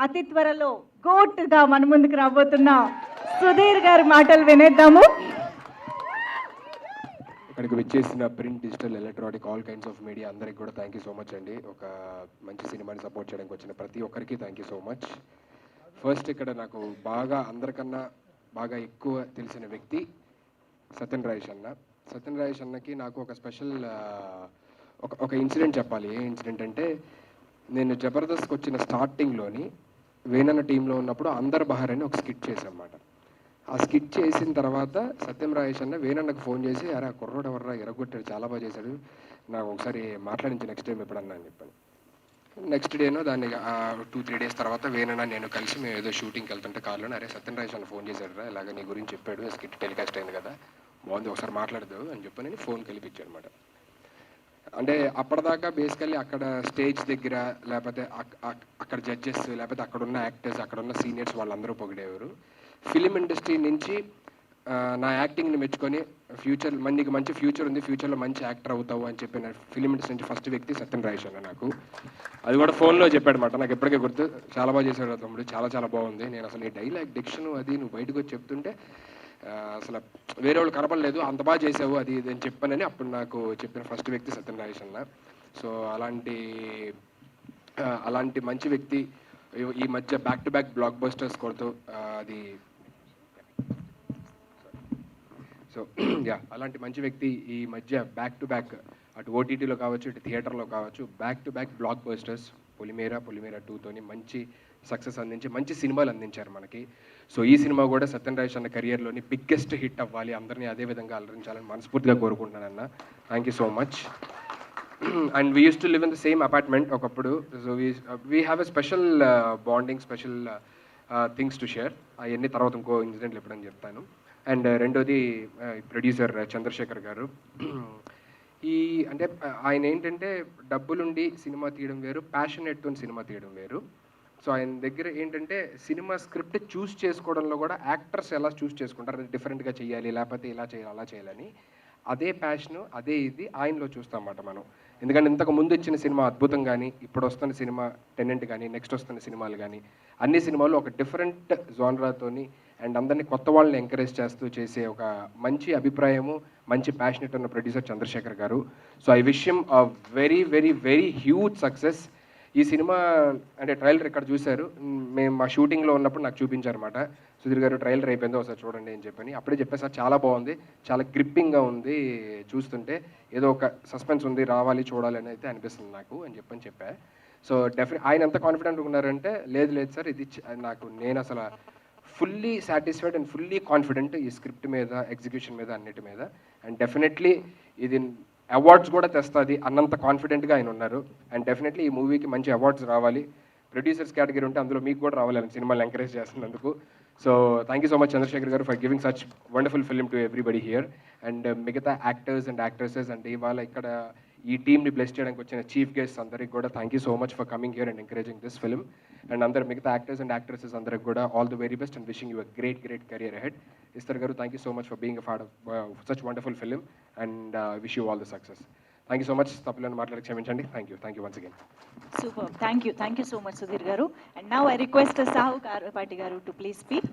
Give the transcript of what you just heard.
అతి త్వరలో గోట్గా మన ముందుకు రాబోతున్న సుధీర్ గారి మాటలు వినేద్దాము. ఇక్కడికి విచ్చేసిన print, digital, electronic, all kinds of media అందరికి కూడా థ్యాంక్ యూ సో మచ్ అండి. ఒక మంచి సినిమాని సపోర్ట్ చేయడానికి వచ్చిన ప్రతి ఒక్కరికి thank you so much. First ఇక్కడ నాకు అందరికన్నా బాగా ఎక్కువ తెలిసిన వ్యక్తి సత్యన్ రాజేష్ అన్న. సత్యన్ రాజేష్ అన్నకి నాకు ఒక స్పెషల్ ఒక ఇన్సిడెంట్ చెప్పాలి. ఏ ఇన్సిడెంట్ అంటే, నేను జబర్దస్త్కి వచ్చిన స్టార్టింగ్లోని వేనన్న టీంలో ఉన్నప్పుడు అందర్ బహార్ అని ఒక స్కిట్ చేశామన్నమాట. ఆ స్కిట్ చేసిన తర్వాత సత్యం రాజేష్ అన్న వేనన్నకు ఫోన్ చేసి, అరే ఆ కుర్రోడు ఎవర్రా ఎరగొట్టాడు, చాలా బాగా చేశాడు, నాకు ఒకసారి మాట్లాడించి నెక్స్ట్ టైం ఎప్పుడన్నా అని చెప్పాను. నెక్స్ట్ డేనో దాన్ని 2-3 డేస్ తర్వాత వేనన్న నేను కలిసి మేము ఏదో షూటింగ్కి వెళ్తుంటే కార్లో, అరే సత్యం రాజేష్ అన్న ఫోన్ చేశాడు రా, ఇలాగ నీ గురించి చెప్పాడు, స్కిట్ టెలికాస్ట్ అయింది కదా, బాగుంది ఒకసారి మాట్లాడదు అని చెప్పని ఫోన్ కలిపించాడు అనమాట. అంటే అప్పటిదాకా బేసికల్లీ అక్కడ స్టేజ్ దగ్గర లేకపోతే అక్కడ జడ్జెస్ లేకపోతే అక్కడున్న యాక్టర్స్ అక్కడున్న సీనియర్స్ వాళ్ళందరూ పొగిడేవారు. ఫిలిం ఇండస్ట్రీ నుంచి నా యాక్టింగ్ని మెచ్చుకొని ఫ్యూచర్ నీకు మంచి ఫ్యూచర్ ఉంది, ఫ్యూచర్లో మంచి యాక్టర్ అవుతావు అని చెప్పిన ఫిలిం ఇండస్ట్రీ నుంచి ఫస్ట్ వ్యక్తి సత్యన్ రాజేష్ అన్న. నాకు అది కూడా ఫోన్లో చెప్పాడనమాట. నాకు ఎప్పటికే గుర్తు, చాలా బాగా చేశాడు తమ్ముడు, చాలా చాలా బాగుంది, నేను అసలు ఈ డైలాగ్ డిక్షన్ అది నువ్వు బయటకు వచ్చి చెప్తుంటే అసలు వేరే వాళ్ళు కనపడలేదు, అంత బాగా చేసావు అది ఇది అని చెప్పానని అప్పుడు నాకు చెప్పిన ఫస్ట్ వ్యక్తి సత్యన్ రాజేష్ అన్న. సో అలాంటి మంచి వ్యక్తి ఈ మధ్య back to back black busters కొడుతూ అది సో అలాంటి మంచి వ్యక్తి ఈ మధ్య బ్యాక్ టు బ్యాక్ అటు ఓటీటీలో కావచ్చు ఇటు థియేటర్లో కావచ్చు back to back blockbusters Polimera 2తోని మంచి సక్సెస్ అందించి మంచి సినిమాలు అందించారు మనకి. సో ఈ సినిమా కూడా సత్యన్ రాజేష్ అన్న కెరియర్లోని బిగ్గెస్ట్ హిట్ అవ్వాలి, అందరినీ అదే విధంగా అలరించాలని మనస్ఫూర్తిగా కోరుకుంటున్నానన్న. Thank you so much. And we use to live in the same apartment ఒకప్పుడు. So we have a special bonding, special things to share. అవన్నీ తర్వాత ఇంకో ఇన్సిడెంట్లు ఎప్పుడని చెప్తాను. అండ్ రెండోది ప్రొడ్యూసర్ చంద్రశేఖర్ గారు. అంటే ఆయన ఏంటంటే డబ్బులుండి సినిమా తీయడం వేరు, ప్యాషనేట్తో సినిమా తీయడం వేరు. సో ఆయన దగ్గర ఏంటంటే సినిమా స్క్రిప్ట్ చూస్ చేసుకోవడంలో కూడా యాక్టర్స్ ఎలా చూస్ చేసుకుంటారు, అది డిఫరెంట్గా చేయాలి లేకపోతే ఇలా చేయాలి అలా చేయాలని, అదే ప్యాషను అదే ఇది ఆయనలో చూస్తామన్నమాట మనం. ఎందుకంటే ఇంతకు ముందు ఇచ్చిన సినిమా అద్భుతం కానీ, ఇప్పుడు వస్తున్న సినిమా టెనెంట్ కానీ, నెక్స్ట్ వస్తున్న సినిమాలు కానీ, అన్ని సినిమాలు ఒక డిఫరెంట్ జోనరాతోని అండ్ అందరినీ కొత్త వాళ్ళని ఎంకరేజ్ చేస్తూ చేసే ఒక మంచి అభిప్రాయము, మంచి ప్యాషనెట్ ఉన్న ప్రొడ్యూసర్ చంద్రశేఖర్ గారు. So I wish him a very very very huge success. ఈ సినిమా అంటే ట్రైలర్ ఇక్కడ చూశారు, మేము మా షూటింగ్లో ఉన్నప్పుడు నాకు చూపించారన్నమాట. సుధీర్ గారు ట్రైలర్ అయిపోయిందో ఒకసారి చూడండి అని చెప్పని అప్పుడే చెప్పారు, సార్ చాలా బాగుంది, చాలా గ్రిప్పింగ్గా ఉంది, చూస్తుంటే ఏదో ఒక సస్పెన్స్ ఉంది, రావాలి చూడాలి అని అయితే అనిపిస్తుంది నాకు అని చెప్పా. సో ఆయన ఎంత కాన్ఫిడెంట్గా ఉన్నారంటే, లేదు లేదు సార్ ఇది నేను అసలు fully satisfied and fully confident ఈ స్క్రిప్ట్ మీద, ఎగ్జిక్యూషన్ మీద, అన్నిటి మీద. అండ్ డెఫినెట్లీ ఇది అవార్డ్స్ కూడా తెస్తుంది అన్నంత కాన్ఫిడెంట్గా ఆయన ఉన్నారు. అండ్ డెఫినెట్లీ ఈ మూవీకి మంచి అవార్డ్స్ రావాలి, ప్రొడ్యూసర్స్ కేటగిరీ ఉంటే అందులో మీకు కూడా రావాలి అని సినిమాలు ఎంకరేజ్ చేస్తున్నందుకు. So thank you so much Chandrasekhar garu for giving such wonderful film to everybody here. And మిగతా యాక్టర్స్ అండ్ యాక్ట్రెసెస్ అంటే ఇవాళ ఇక్కడ ఈ టీమ్ని బ్లెస్ చేయడానికి వచ్చిన చీఫ్ గెస్ట్ అందరికి కూడా thank you so much for coming here and encouraging this film. And అందరు మిగతా యాక్టర్స్ అండ్ యాక్ట్రెసెస్ అందరికి కూడా all the very best and wishing you a great great career ahead. Esther garu thank you so much for being a part of such wonderful film and wish you all the success. Thank you so much. తప్పులను మాట్లాడి క్షమించండి. Thank you once again. Super, thank you so much Sudheer గారు. And now I request Sahu పాటి గారు to please speak.